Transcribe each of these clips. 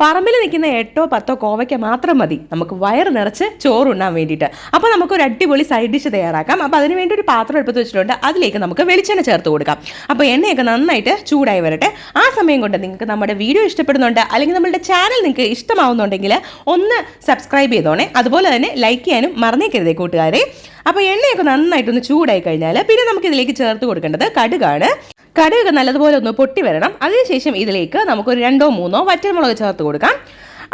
പറമ്പിൽ നിൽക്കുന്ന 8 10 കോവയ്ക്ക മാത്രം മതി നമുക്ക് വയറ് നിറച്ച് ചോറുണ്ണാൻ വേണ്ടിയിട്ട്. അപ്പോൾ നമുക്കൊരു അടിപൊളി സൈഡ് ഡിഷ് തയ്യാറാക്കാം. അപ്പോൾ അതിന് വേണ്ടി ഒരു പാത്രം എടുത്ത് വെച്ചിട്ടുണ്ട്. അതിലേക്ക് നമുക്ക് വെളിച്ചെണ്ണ ചേർത്ത് കൊടുക്കാം. അപ്പോൾ എണ്ണയൊക്കെ നന്നായിട്ട് ചൂടായി വരട്ടെ. ആ സമയം കൊണ്ട് നിങ്ങൾക്ക് നമ്മുടെ വീഡിയോ ഇഷ്ടപ്പെടുന്നുണ്ട് അല്ലെങ്കിൽ നമ്മുടെ ചാനൽ നിങ്ങൾക്ക് ഇഷ്ടമാവുന്നുണ്ടെങ്കിൽ ഒന്ന് സബ്സ്ക്രൈബ് ചെയ്തോണേ. അതുപോലെ തന്നെ ലൈക്ക് ചെയ്യാനും മറന്നേക്കരുതേ കൂട്ടുകാരെ. അപ്പോൾ എണ്ണയൊക്കെ നന്നായിട്ടൊന്ന് ചൂടായി കഴിഞ്ഞാൽ പിന്നെ നമുക്ക് ഇതിലേക്ക് ചേർത്ത് കൊടുക്കേണ്ടത് കടുകാണ്. കടുക് നല്ലതുപോലെ ഒന്ന് പൊട്ടി വരണം. അതിനുശേഷം ഇതിലേക്ക് നമുക്കൊരു 2 3 വറ്റൽമുളക് ചേർത്ത് കൊടുക്കാം.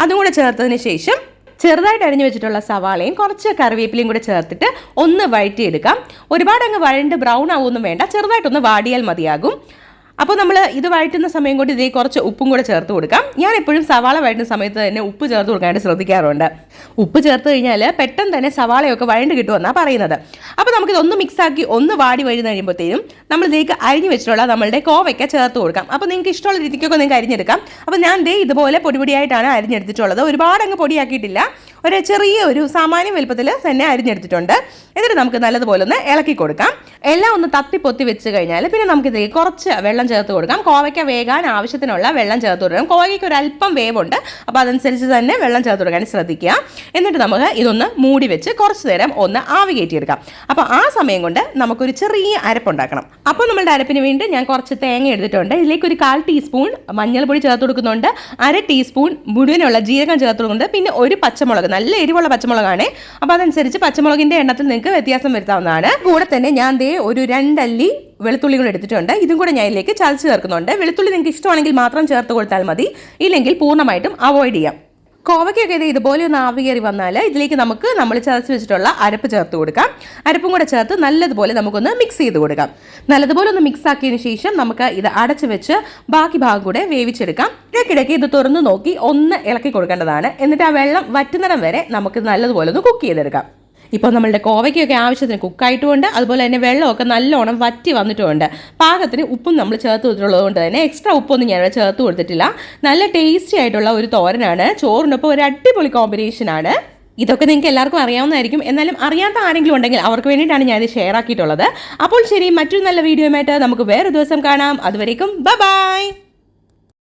അതും കൂടെ ചേർത്തതിന് ശേഷം ചെറുതായിട്ട് അരിഞ്ഞു വെച്ചിട്ടുള്ള സവാളയും കുറച്ച് കറിവേപ്പിലയും കൂടെ ചേർത്തിട്ട് ഒന്ന് വഴറ്റിയെടുക്കാം. ഒരുപാട് അങ്ങ് വഴണ്ട് ബ്രൗൺ ആവുമൊന്നും വേണ്ട, ചെറുതായിട്ടൊന്ന് വാടിയാൽ മതിയാകും. അപ്പോൾ നമ്മൾ ഇത് വഴറ്റുന്ന സമയം കൊണ്ട് ഇതിലേക്ക് കുറച്ച് ഉപ്പും കൂടെ ചേർത്ത് കൊടുക്കാം. ഞാൻ എപ്പോഴും സവാള വഴറ്റുന്ന സമയത്ത് തന്നെ ഉപ്പ് ചേർത്ത് കൊടുക്കാനായിട്ട് ശ്രദ്ധിക്കാറുണ്ട്. ഉപ്പ് ചേർത്ത് കഴിഞ്ഞാൽ പെട്ടെന്ന് തന്നെ സവാളയൊക്കെ വഴണ്ട് കിട്ടുമെന്നാണ് പറയുന്നത്. അപ്പോൾ നമുക്കിതൊന്ന് മിക്സാക്കി ഒന്ന് വാടി വഴുന്ന് കഴിയുമ്പോഴത്തേനും നമ്മൾ ഇതിലേക്ക് അരിഞ്ഞു വെച്ചിട്ടുള്ള നമ്മളുടെ കോവയ്ക്ക ചേർത്ത് കൊടുക്കാം. അപ്പോൾ നിങ്ങൾക്ക് ഇഷ്ടമുള്ള രീതിക്കൊക്കെ നിങ്ങൾക്ക് അരിഞ്ഞെടുക്കാം. അപ്പോൾ ഞാൻ ഇതുപോലെ പൊടിയായിട്ടാണ് അരിഞ്ഞെടുത്തിട്ടുള്ളത്. ഒരുപാട് അങ്ങ് പൊടിയാക്കിയിട്ടില്ല, ഒരു സാമാന്യ വലുപ്പത്തിൽ തന്നെ അരിഞ്ഞെടുത്തിട്ടുണ്ട്. എന്നിട്ട് നമുക്ക് നല്ലതുപോലെ ഒന്ന് ഇളക്കി കൊടുക്കാം. എല്ലാം ഒന്ന് തത്തിപ്പൊത്തി വെച്ച് കഴിഞ്ഞാൽ പിന്നെ നമുക്കിതിലേക്ക് കുറച്ച് വെള്ളം ചേർത്ത് കൊടുക്കാം. കോവയ്ക്ക വേകാൻ ആവശ്യത്തിനുള്ള വെള്ളം ചേർത്ത് കൊടുക്കാം. കോവയ്ക്ക് ഒരു അല്പം വേവുണ്ട്, അപ്പോൾ അതനുസരിച്ച് തന്നെ വെള്ളം ചേർത്ത് കൊടുക്കാൻ ശ്രദ്ധിക്കുക. എന്നിട്ട് നമുക്ക് ഇതൊന്ന് മൂടി വെച്ച് കുറച്ച് നേരം ഒന്ന് ആവി കയറ്റിയെടുക്കാം. അപ്പോൾ ആ സമയം കൊണ്ട് നമുക്കൊരു ചെറിയ അരപ്പുണ്ടാക്കണം. അപ്പോൾ നമ്മളുടെ അരപ്പിന് വേണ്ടി ഞാൻ കുറച്ച് തേങ്ങ എടുത്തിട്ടുണ്ട്. ഇതിലേക്ക് ഒരു 1/4 ടീസ്പൂൺ മഞ്ഞൾപ്പൊടി ചേർത്ത് കൊടുക്കുന്നുണ്ട്. 1/2 ടീസ്പൂൺ മുഴുവനുള്ള ജീരകം ചേർത്ത് കൊടുക്കുന്നുണ്ട്. പിന്നെ ഒരു പച്ചമുളക്, നല്ല എരിവുള്ള പച്ചമുളകാണ്. അപ്പോൾ അതനുസരിച്ച് പച്ചമുളകിൻ്റെ എണ്ണത്തിൽ നിങ്ങൾക്ക് വ്യത്യാസം വരുത്താവുന്നതാണ്. കൂടെ തന്നെ ഞാൻ ഒരു 2 അല്ലി വെളുത്തുള്ളി കൂടെ എടുത്തിട്ടുണ്ട്. ഇതും കൂടെ ഞാൻ ഇതിലേക്ക് ചതച്ച് ചേർക്കുന്നുണ്ട്. വെളുത്തുള്ളി നിങ്ങൾക്ക് ഇഷ്ടമാണെങ്കിൽ മാത്രം ചേർത്ത് കൊടുത്താൽ മതി, ഇല്ലെങ്കിൽ പൂർണ്ണമായിട്ടും അവോയ്ഡ് ചെയ്യാം. കോവയ്ക്കൊക്കെ ഇതുപോലെ ഒന്ന് ആവി കയറി വന്നാൽ ഇതിലേക്ക് നമ്മൾ ചതച്ച് വെച്ചിട്ടുള്ള അരപ്പ് ചേർത്ത് കൊടുക്കാം. അരപ്പും കൂടെ ചേർത്ത് നല്ലതുപോലെ നമുക്കൊന്ന് മിക്സ് ചെയ്ത് കൊടുക്കാം. നല്ലതുപോലെ ഒന്ന് മിക്സ് ആക്കിയതിന് ശേഷം നമുക്ക് ഇത് അടച്ച് വെച്ച് ബാക്കി ഭാഗം കൂടെ വേവിച്ചെടുക്കാം. ഇടയ്ക്കിടയ്ക്ക് ഇത് തുറന്ന് നോക്കി ഒന്ന് ഇളക്കി കൊടുക്കേണ്ടതാണ്. എന്നിട്ട് ആ വെള്ളം വറ്റുന്നിടം വരെ നമുക്ക് നല്ലതുപോലെ ഒന്ന് കുക്ക് ചെയ്തെടുക്കാം. ഇപ്പോൾ നമ്മളുടെ കോവയ്ക്കൊക്കെ ആവശ്യത്തിന് കുക്കായിട്ടുമുണ്ട്, അതുപോലെ തന്നെ വെള്ളമൊക്കെ നല്ലോണം വറ്റി വന്നിട്ടുമുണ്ട്. പാകത്തിന് ഉപ്പും നമ്മൾ ചേർത്ത് കൊടുത്തിട്ടുള്ളത് കൊണ്ട് തന്നെ എക്സ്ട്രാ ഉപ്പൊന്നും ഞാൻ ചേർത്ത് കൊടുത്തിട്ടില്ല. നല്ല ടേസ്റ്റി ആയിട്ടുള്ള ഒരു തോരനാണ്. ചോറിനൊപ്പം ഒരു അടിപൊളി കോമ്പിനേഷനാണ്. ഇതൊക്കെ നിങ്ങൾക്ക് എല്ലാവർക്കും അറിയാവുന്നതായിരിക്കും. എന്നാലും അറിയാത്ത ആരെങ്കിലും ഉണ്ടെങ്കിൽ അവർക്ക് വേണ്ടിയിട്ടാണ് ഞാനിത് ഷെയർ ആക്കിയിട്ടുള്ളത്. അപ്പോൾ ശരി, മറ്റൊരു നല്ല വീഡിയോയുമായിട്ട് നമുക്ക് വേറൊരു ദിവസം കാണാം. അതുവരേക്കും ബൈ.